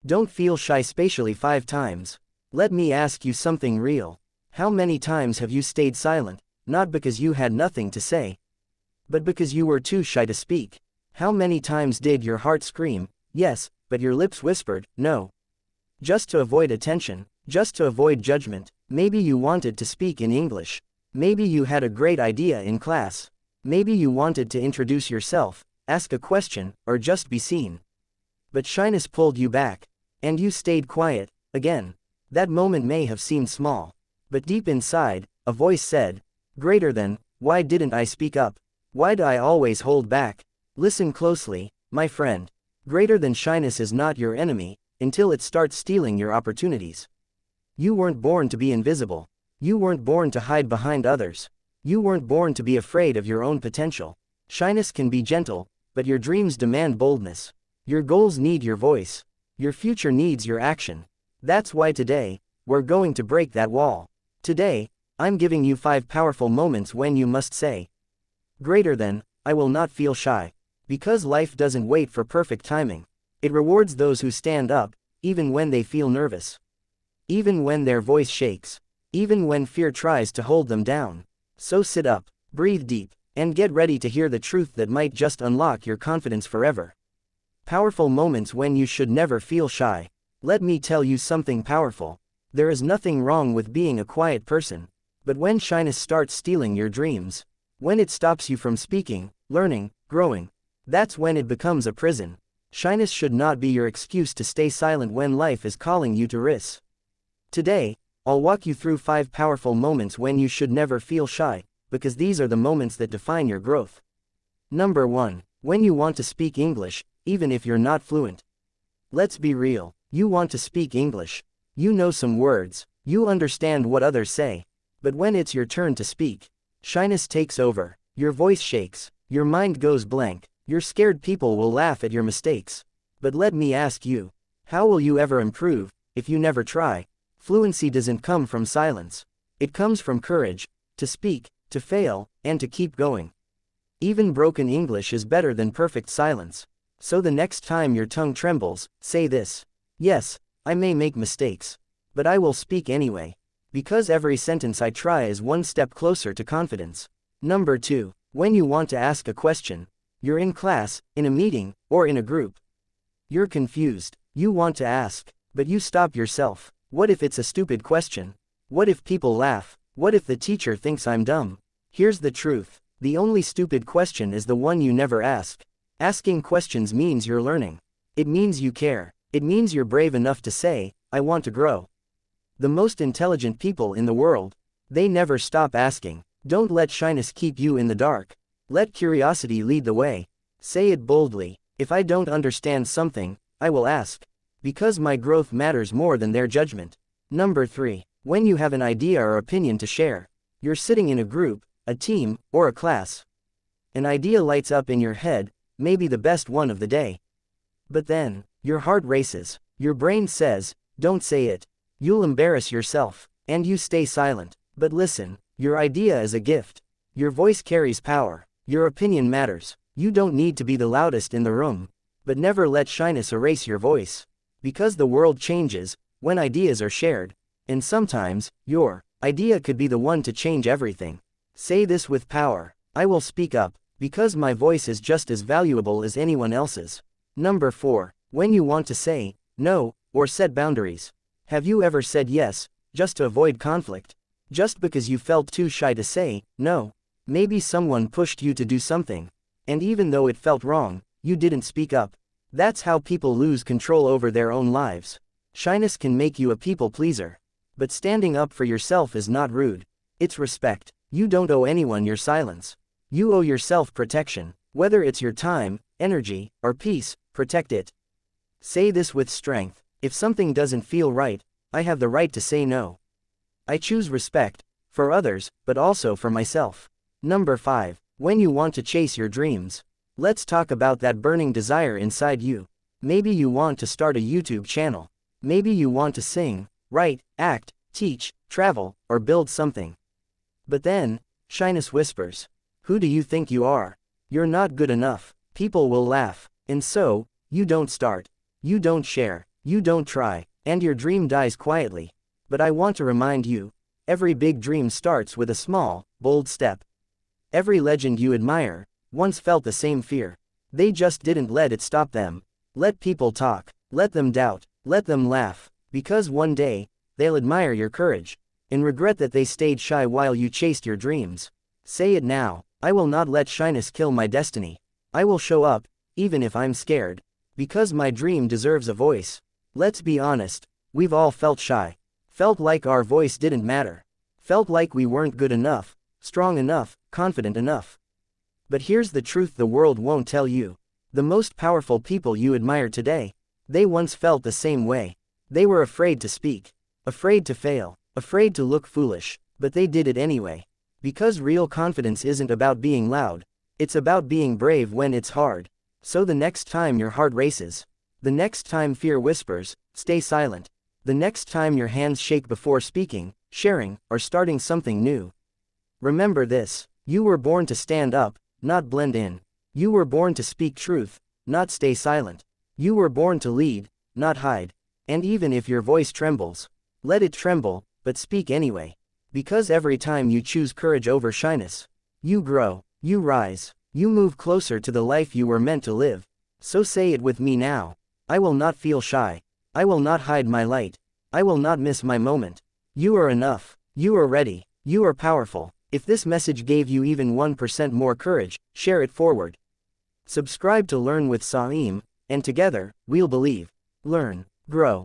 Don't feel shy spatially 5 times. Let me ask you something real. How many times have you stayed silent, not because you had nothing to say, but because you were too shy to speak? How many times did your heart scream, yes, but your lips whispered, no? Just to avoid attention, just to avoid judgment. Maybe you wanted to speak in English. Maybe you had a great idea in class. Maybe you wanted to introduce yourself, ask a question, or just be seen. But shyness pulled you back, and you stayed quiet, again. That moment may have seemed small, but deep inside, a voice said, greater than, why didn't I speak up? Why do I always hold back? Listen closely, my friend. Greater than shyness is not your enemy, until it starts stealing your opportunities. You weren't born to be invisible. You weren't born to hide behind others. You weren't born to be afraid of your own potential. Shyness can be gentle, but your dreams demand boldness. Your goals need your voice. Your future needs your action. That's why today, we're going to break that wall. Today, I'm giving you 5 powerful moments when you must say, greater than, I will not feel shy. Because life doesn't wait for perfect timing. It rewards those who stand up, even when they feel nervous. Even when their voice shakes. Even when fear tries to hold them down. So sit up, breathe deep, and get ready to hear the truth that might just unlock your confidence forever. Powerful moments when you should never feel shy. Let me tell you something powerful. There is nothing wrong with being a quiet person. But when shyness starts stealing your dreams, when it stops you from speaking, learning, growing, that's when it becomes a prison. Shyness should not be your excuse to stay silent when life is calling you to risk. Today, I'll walk you through 5 powerful moments when you should never feel shy, because these are the moments that define your growth. Number 1. When you want to speak English, even if you're not fluent. Let's be real. You want to speak English. You know some words. You understand what others say. But when it's your turn to speak, shyness takes over. Your voice shakes. Your mind goes blank. You're scared people will laugh at your mistakes. But let me ask you, how will you ever improve if you never try? Fluency doesn't come from silence. It comes from courage, to speak, to fail, and to keep going. Even broken English is better than perfect silence. So the next time your tongue trembles, say this. Yes, I may make mistakes, but I will speak anyway. Because every sentence I try is one step closer to confidence. Number 2. When you want to ask a question. You're in class, in a meeting, or in a group. You're confused. You want to ask, but you stop yourself. What if it's a stupid question? What if people laugh? What if the teacher thinks I'm dumb? Here's the truth. The only stupid question is the one you never ask. Asking questions means you're learning. It means you care. It means you're brave enough to say, I want to grow. The most intelligent people in the world, they never stop asking. Don't let shyness keep you in the dark. Let curiosity lead the way. Say it boldly. If I don't understand something, I will ask. Because my growth matters more than their judgment. Number 3. When you have an idea or opinion to share. You're sitting in a group, a team, or a class. An idea lights up in your head, maybe the best one of the day. But then, your heart races. Your brain says, don't say it. You'll embarrass yourself. And you stay silent. But listen, your idea is a gift. Your voice carries power. Your opinion matters. You don't need to be the loudest in the room. But never let shyness erase your voice. Because the world changes when ideas are shared. And sometimes, your idea could be the one to change everything. Say this with power. I will speak up, because my voice is just as valuable as anyone else's. Number 4. When you want to say no, or set boundaries. Have you ever said yes, just to avoid conflict? Just because you felt too shy to say no? Maybe someone pushed you to do something. And even though it felt wrong, you didn't speak up. That's how people lose control over their own lives. Shyness can make you a people pleaser. But standing up for yourself is not rude. It's respect. You don't owe anyone your silence. You owe yourself protection. Whether it's your time, energy, or peace, protect it. Say this with strength. If something doesn't feel right, I have the right to say no. I choose respect, for others, but also for myself. Number 5. When you want to chase your dreams. Let's talk about that burning desire inside you. Maybe you want to start a YouTube channel. Maybe you want to sing, write, act, teach, travel, or build something. But then, shyness whispers. Who do you think you are? You're not good enough. People will laugh. And so, you don't start. You don't share. You don't try, and your dream dies quietly. But I want to remind you, every big dream starts with a small, bold step. Every legend you admire once felt the same fear. They just didn't let it stop them. Let people talk, let them doubt, let them laugh, because one day, they'll admire your courage, and regret that they stayed shy while you chased your dreams. Say it now, I will not let shyness kill my destiny. I will show up, even if I'm scared, because my dream deserves a voice. Let's be honest, we've all felt shy. Felt like our voice didn't matter. Felt like we weren't good enough, strong enough, confident enough. But here's the truth the world won't tell you. The most powerful people you admire today, they once felt the same way. They were afraid to speak, afraid to fail, afraid to look foolish, but they did it anyway. Because real confidence isn't about being loud, it's about being brave when it's hard. So the next time your heart races, the next time fear whispers, stay silent. The next time your hands shake before speaking, sharing, or starting something new, remember this: you were born to stand up, not blend in. You were born to speak truth, not stay silent. You were born to lead, not hide. And even if your voice trembles, let it tremble, but speak anyway. Because every time you choose courage over shyness, you grow, you rise, you move closer to the life you were meant to live. So say it with me now: I will not feel shy. I will not hide my light. I will not miss my moment. You are enough. You are ready. You are powerful. If this message gave you even 1% more courage, share it forward. Subscribe to Learn with Saim, and together, we'll believe, learn, grow,